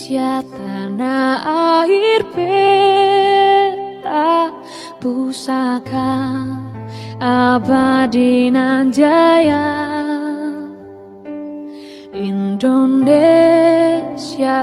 Indonesia tanah air peta pusaka abadi nan jaya. Indonesia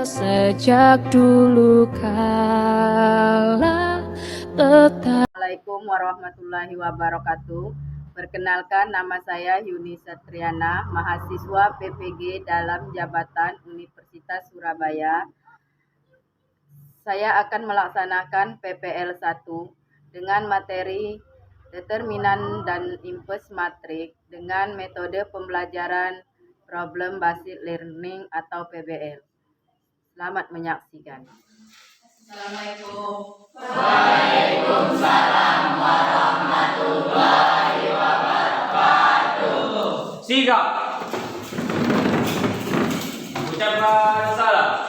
sejak dulu kala tetap. Assalamualaikum warahmatullahi wabarakatuh. Perkenalkan, nama saya Yuni Satriana, mahasiswa PPG dalam Jabatan Universitas Surabaya. Saya akan melaksanakan PPL 1 dengan materi determinan dan impes matrik dengan metode pembelajaran Problem Based Learning atau PBL. Selamat menyaksikan. Assalamualaikum. Waalaikumsalam warahmatullahi wabarakatuh. Sigap. Ucapkan salam.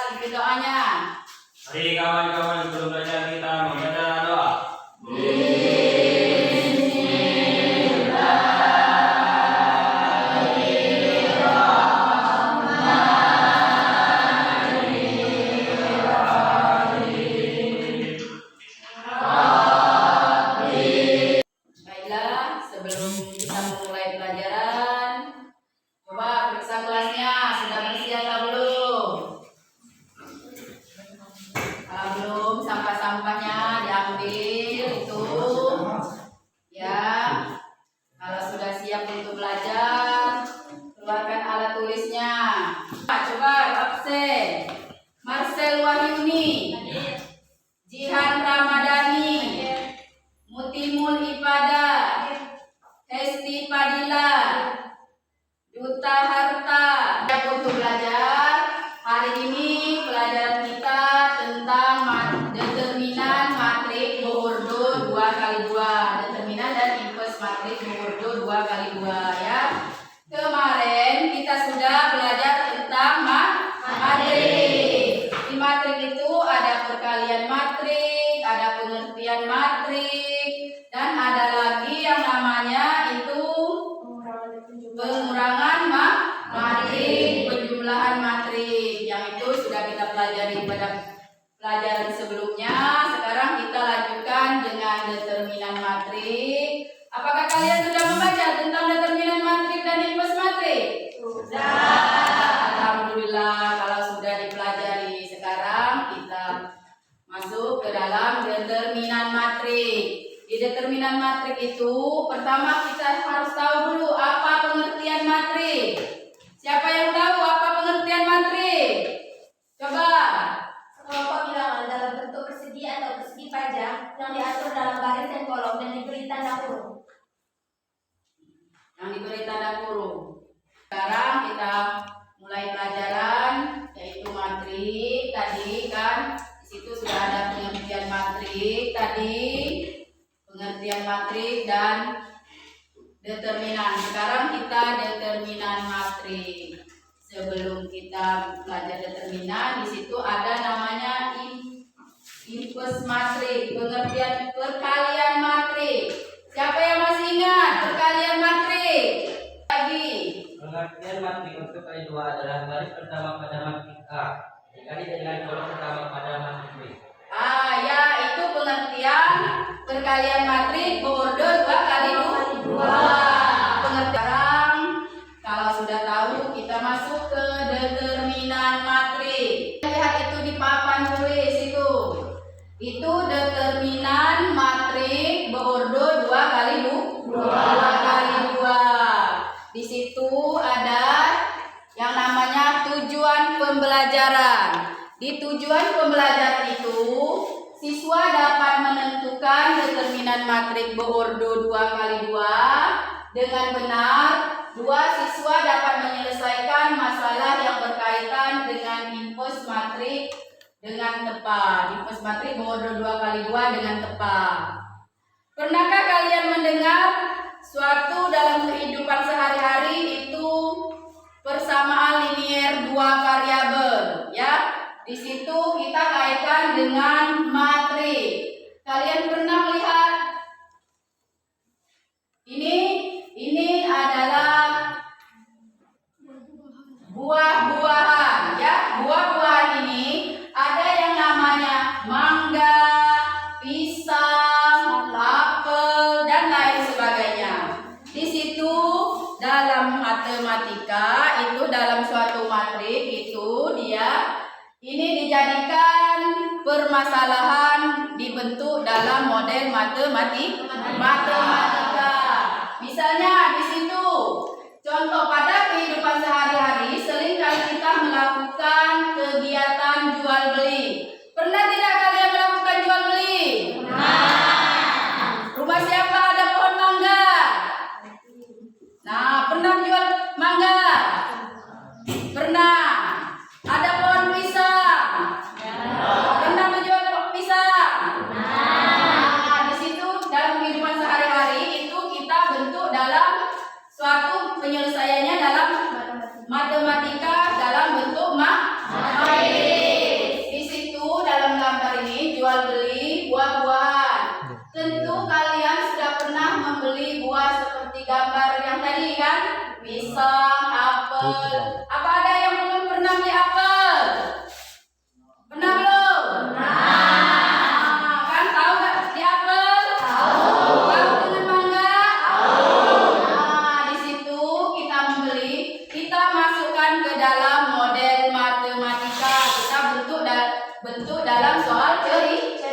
Pimpin doanya. Mari kawan-kawan, sebelum belajar kita membaca doa. Baiklah, sebelum kita mulai pelajaran, coba periksa kelasnya, sudah bersih atau belum? Kalau belum, sampah-sampahnya diambil itu, ya. Kalau sudah siap untuk belajar, keluarkan alat tulisnya. Coba absen. Marcel Wahyuni, Jihan Ramadhani, Mutimul Ipada, Hesti Padilla, Duta Harta. Untuk belajar hari ini, pelajaran kita tentang determinan matrik Boordo 2x2, determinan dan impes matrik Boordo 2x2 ya. Kemarin kita sudah belajar tentang matrik. Di matrik itu ada perkalian matrik, ada pengertian matrik, dan ada lagi yang namanya itu pengurangan matrik, penjumlahan matrik. Yang itu sudah kita pelajari pada pelajaran sebelumnya. Sekarang kita lanjutkan dengan determinan matrik. Apakah kalian sudah membaca tentang determinan matrik dan impes matrik? Sudah. Alhamdulillah kalau sudah dipelajari. Sekarang kita masuk ke dalam determinan matrik. Di determinan matrik itu pertama kita harus tahu dulu apa pengertian matrik. Siapa yang tahu apa pengertian matrik? Coba. Sekelompok bilangan dalam bentuk persegi atau persegi panjang yang diatur dalam baris dan kolom dan diberi tanda kurung. Yang diberi tanda kurung. Sekarang kita mulai pelajaran yaitu matrik. Tadi kan di situ sudah ada pengertian matrik tadi, pengertian matrik dan determinan. Sekarang kita determinan matrik. Sebelum kita belajar determinan, di situ ada namanya impes matrik, pengertian perkalian matrik. Siapa yang masih ingat perkalian matrik? Lagi. Pengertian matrik untuk kali dua adalah baris pertama pada matrik A dikali dengan kolom pertama pada matrik B. Ya, itu pengertian perkalian matrik Boordo 2x2. Pengertian kalau sudah tahu, kita masuk ke determinan matrik. Lihat itu di papan tulis itu. Itu determinan matrik Boordo 2x2. Di situ ada yang namanya tujuan pembelajaran. Di tujuan pembelajaran itu, siswa dapat menentukan determinan matrik Boordo 2x2 dengan benar Dua siswa dapat menyelesaikan masalah yang berkaitan dengan input matrik dengan tepat. Input matrik bodoh 2 kali 2 dengan tepat. Pernahkah kalian mendengar suatu dalam kehidupan sehari-hari itu persamaan linier 2 variabel, ya? Di situ kita kaitkan dengan matrik. Kalian pernah melihat ini adalah buah-buahan, ya. Buah-buahan ini ada yang namanya mangga, pisang, apel, dan lain sebagainya. Di situ dalam matematika itu dalam suatu matrik itu ini dijadikan permasalahan dibentuk dalam model matematika. Misalnya di situ contoh pada kehidupan sehari-hari seringkali kita melakukan kegiatan jual beli. Pernah tidak kalian melakukan jual beli? Rumah siapa ada pohon mangga? Nah, pernah jual mangga? Pernah. Ada pohon pisang? Pernah menjual pisang? Nah, di situ dalam kehidupan sehari-hari itu kita bentuk dalam suatu penyelesaiannya dalam matematika dalam bentuk matrik. Di situ dalam gambar ini jual beli buah-buahan. Tentu kalian sudah pernah membeli buah seperti gambar yang tadi kan? Pisang, apel. Apa ada yang belum pernah beli apel? Pernah belum? Nah, kan tahu nggak beli apel? Tahu dengan mangga? Nah, di situ kita membeli, kita masukkan ke dalam model matematika. Kita bentuk dalam soal cerita.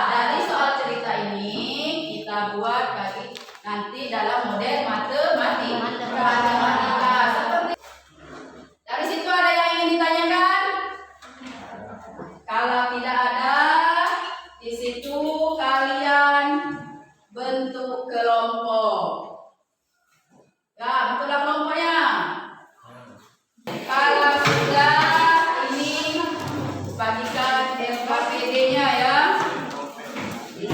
Dari soal cerita ini kita buat nanti dalam model matematika. Seperti dari situ ada yang ingin ditanyakan? Kalau tidak ada, di situ kalian bentuk kelompok. Ya, bentuklah kelompoknya. Kalau sudah ini bagikan LKPD-nya ya. Di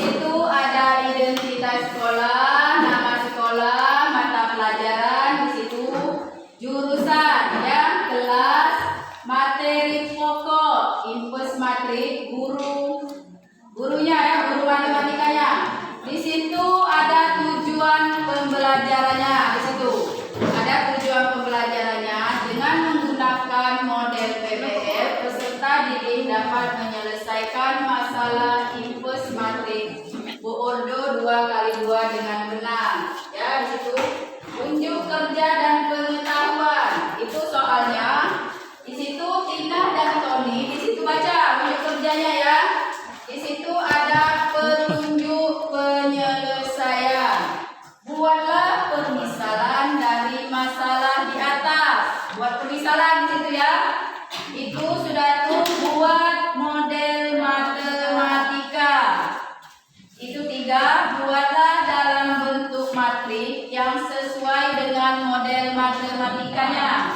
situ ada identitas sekolah, nama sekolah, mata pelajaran, di situ jurusan ya, kelas, materi pokok, input matrik, gurunya ya, guru matematikanya. Di situ ada tujuan pembelajarannya, di situ ada tujuan pembelajarannya. Dengan menggunakan model PBL, peserta didik dapat menyelesaikan masalah input matrik Boordo 2 kali 2 dengan benar. Ya, di situ unjuk kerja dan pengetahuan. Itu soalnya di situ Tina dan Tony, di situ baca unjuk kerjanya ya. Di situ ada petunjuk penyelesaian. Buatlah permisalan dari masalah di atas. Buat permisalan di situ ya. Itu sudah tuh buat model matematika. Itu 3, buatlah dalam bentuk matrik yang sesuai dengan model matematikanya.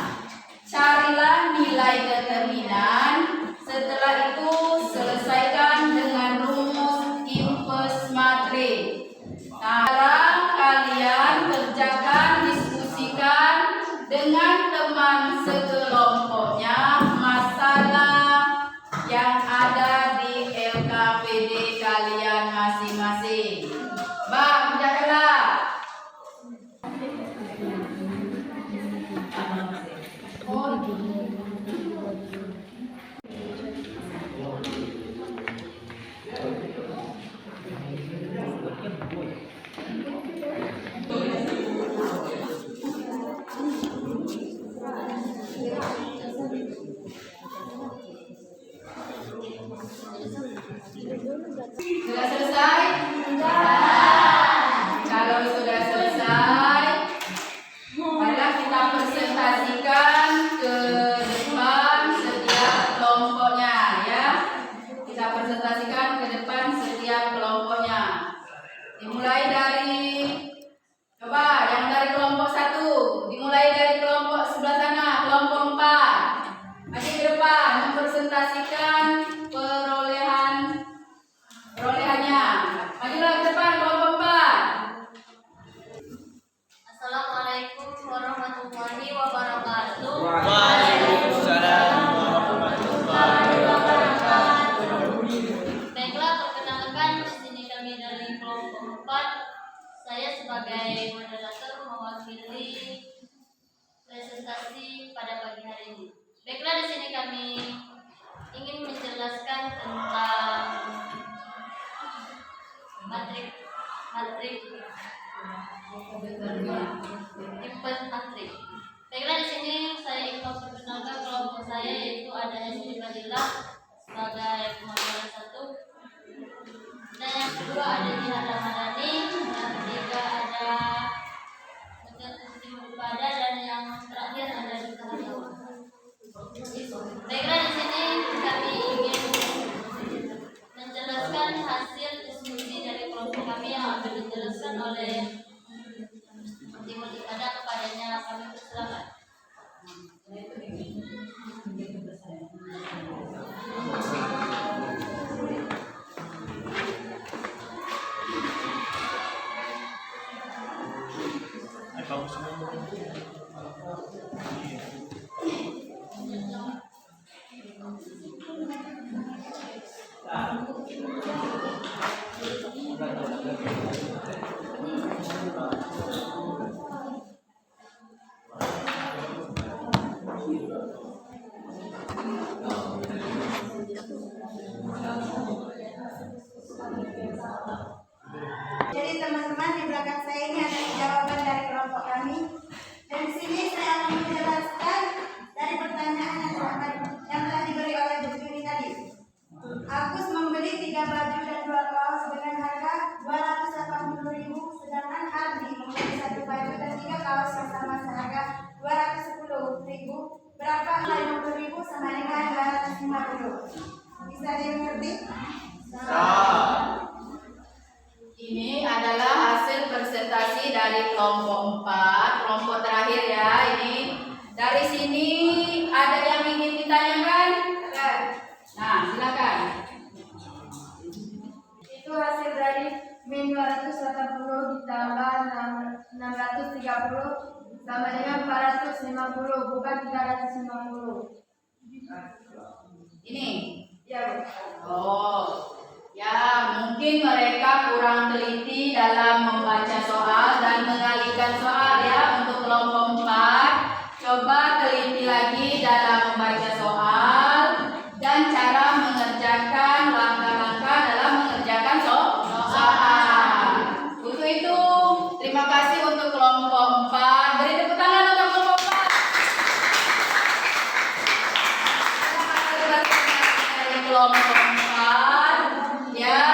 Carilah nilai determinan. Setelah itu selesaikan dengan rumus inverse matrik. Nah, sekarang kalian kerjakan, diskusikan dengan teman sekelompoknya masalah yang ada di LKPD kalian masing-masing. Bang, kerjakanlah. Sudah selesai? Kalau sudah selesai, marilah kita presentasikan ke depan. saya sebagai moderator mewakili presentasi pada pagi hari ini. Baiklah, di sini kami ingin menjelaskan tentang matrik tipe matrik. Baiklah, di sini saya ingin memperkenalkan kelompok saya, yaitu ada SD Fadilah sebagai pemaparan 1, dan yang kedua ada Jihad Ramadhani, yang ketiga ada Pada, dan yang terakhir ada Duta Hariawan. Baiklah, di sini kami ingin menjelaskan hasil diskusi dari kelompok kami yang akan dijelaskan oleh Timur Ibadah. Kepadanya kami persilakan. Jadi teman-teman, di belakang saya ini ada jawaban dari kelompok kami. Dan di sini saya akan menjelaskan dari pertanyaan yang telah diberi oleh Bu Juni tadi. Agus membeli 3 baju dan 2 kaos dengan harga 280.000, sedangkan Ardi membeli 1 baju dan 3 kaos yang sama seharga 210.000. Berapa 50.000 sama dengan 250? Bisa dimengerti? Ini adalah hasil presentasi dari kelompok 4, kelompok terakhir ya. Ini dari sini ada yang ingin ditanyakan? Nah, silakan. Itu hasil dari min 280 ditambah 630 sama dengan 450, bukan 350. Ini. Ya, Bu. Oh. Ya, mungkin mereka kurang teliti dalam membaca soal dan mengalihkan soal ya. Untuk kelompok 4, coba teliti lagi dalam membaca soal dan cara mengerjakan langkah-langkah dalam mengerjakan soal. Untuk itu, terima kasih untuk kelompok 4. Beri tepuk tangan untuk kelompok 4. Kelompok 4 ya,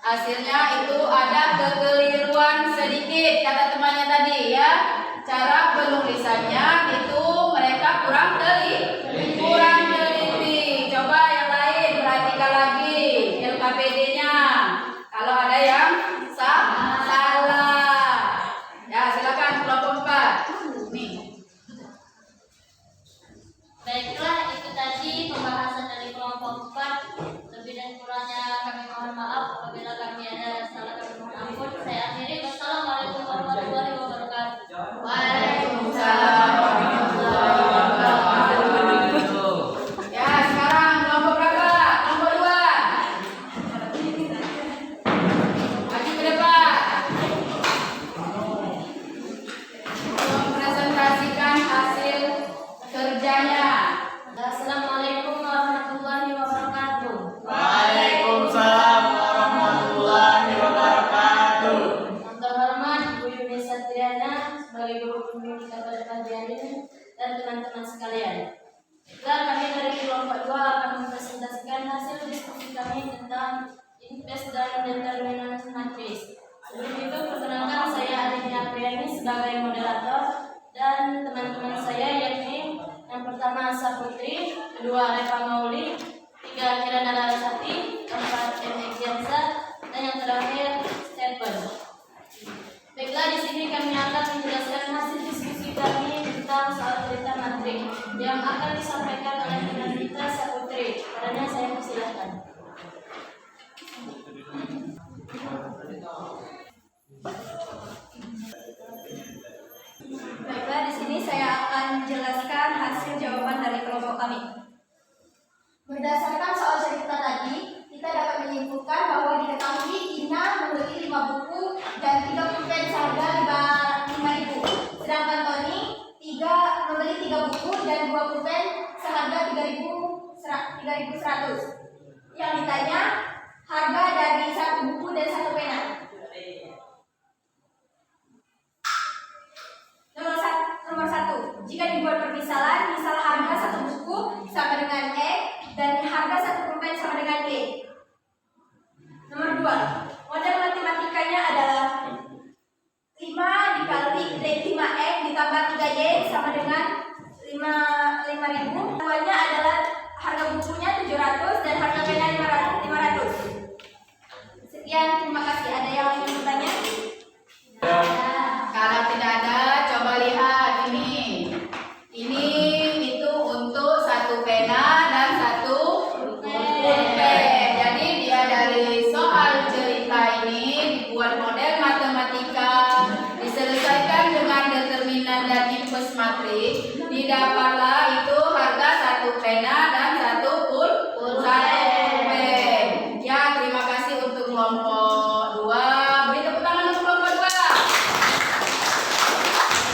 hasilnya itu ada kekeliruan sedikit kata temannya tadi ya. Cara penulisannya itu mereka kurang teliti. Coba yang lain perhatikan lagi LKPD-nya. Kalau ada yang salah ya, silakan kelompok 4. Nih. Baiklah, itu tadi pembahasan dari kelompok 4. Lebih dan kurangnya kami mohon maaf. Apabila kami ada salah, kami mohon ampun. Saya akhiri. Wassalamualaikum warahmatullahi wabarakatuh. Waalaikumsalam warahmatullahi wabarakatuh. Ya, sekarang kelompok berapa? Kelompok 2. Maju ke depan. Mempresentasikan hasil kerjanya. Assalamualaikum warahmatullahi wabarakatuh. Waalaikumsalam warahmatullahi wabarakatuh. Yang terhormat Bu Yuni Satriana sebagai guru pembimbing kita pada pagi hari ini dan teman-teman sekalian. Dan kami dari kelompok 2 akan mempresentasikan hasil diskusi kami tentang invest dan determinant matrix. Sebelum itu, perkenalkan saya Alina Priani sebagai moderator dan teman-teman saya yakni yang pertama Saputri, kedua Reva Mauli, 3 Kirana Larasati, 4 M. Egyansa, dan yang terakhir Stephen. Baiklah, di sini kami akan menjelaskan hasil diskusi kami tentang soal cerita matrik yang akan disampaikan oleh teman kita Saputri. Padanya saya persilakan. Baiklah, di sini saya akan menjelaskan hasil jawaban dari kelompok kami. Berdasarkan soal cerita tadi, kita dapat menyimpulkan bahwa diketahui Ina membeli 5 buku dan 30 pensil Yang ditanya harga dari satu buku dan satu pena. Nomor satu, jika dibuat permisalan, misal harga satu buku sama dengan E dan harga satu pulpen sama dengan E. Nomor dua, model matematikanya adalah 5 dikali 5X ditambah 3Y sama dengan 5.000. Keduanya adalah harga bukunya 700 dan harga pena 500. Sekian, terima kasih. Ada yang ingin bertanya? Kalau tidak ada, coba lihat ini. Ini itu untuk satu pena dan satu pulpen. Jadi dia dari soal cerita ini dibuat model matematika, diselesaikan dengan determinan dan inverse matrik. Didapatlah itu harga satu pena dan satu pulpen. Ya, terima kasih untuk kelompok 2. Beri tepuk tangan untuk kelompok 2.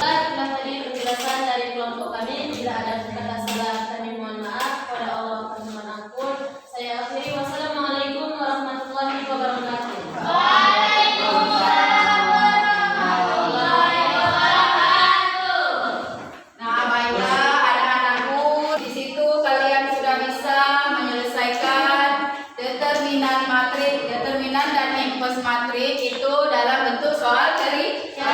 Itulah tadi penjelasan dari kelompok kami. Bila ada kata salah, kami mohon maaf. Kepada Allah kami mohon ampun. Saya akhiri. Wassalamualaikum warahmatullahi wabarakatuh. Nah, baiklah anak-anakku, di situ kalian sudah bisa menyelesaikan determinan matrik, determinan dan inverse matrik itu dalam bentuk soal cerita.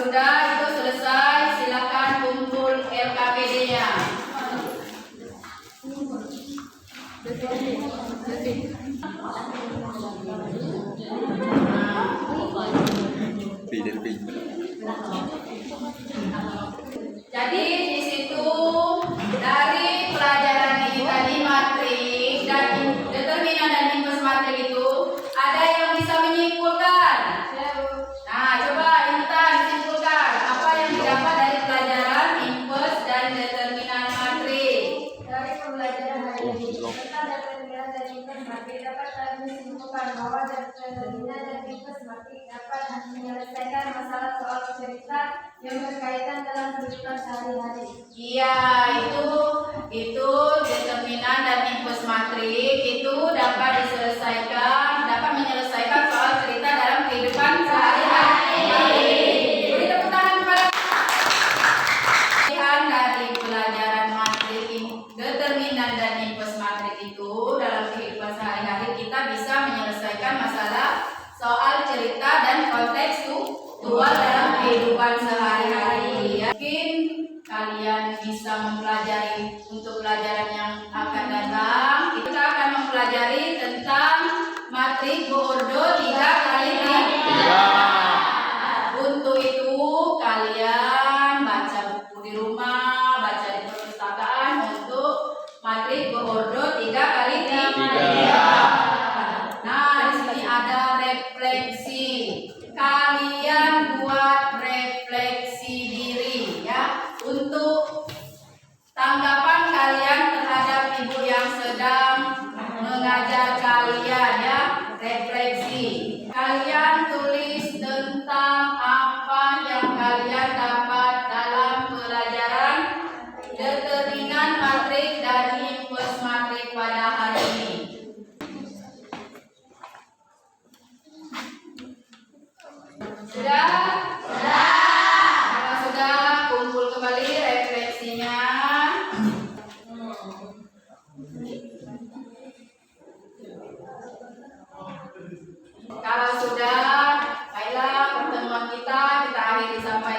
Sudah itu selesai, silakan kumpul LKPD-nya. Jadi di situ dari pelajaran ini tadi matrik dan determinan dan inverse matrik itu ada yang bisa menyimpulkan. Nah, coba Intan simpulkan apa yang didapat dari pelajaran inverse dan determinan matrik. Dari pembelajaran hari ini, tentang determinan dan inverse matrik dapat kami simpulkan bahwa determinan dan inverse matrik dapat menyelesaikan masalah soal cerita yang berkaitan dalam kehidupan sehari-hari. Iya, itu determinan dan inverse matrik itu dapat menyelesaikan soal cerita dalam kehidupan sehari-hari. Beri tepuk tangan kepada dari pelajaran matrik determinan dan inverse matrik itu dalam kehidupan sehari-hari kita bisa menyelesaikan masalah soal cerita dan kontekstual dalam kehidupan sehari-hari. Mungkin kalian bisa mempelajari untuk pelajaran yang akan datang. Kita akan mempelajari tentang matrik beordo 3 kali 3. Untuk itu kalian baca buku di rumah, baca di perpustakaan untuk matrik beordo 3 kali 3. Nah, di sini ada refleksi. Kalian buat refleksi diri ya untuk tanggapan kalian terhadap ibu yang sedang mengajar kalian ya. Refleksi. Kalian tulis tentang apa yang kalian dapat dalam pelajaran determinan matrik dan inverse matrik pada hari ini. Sudah? Kalau sudah, kumpul kembali refleksinya. Kalau sudah, baiklah pertemuan kita akhiri sampai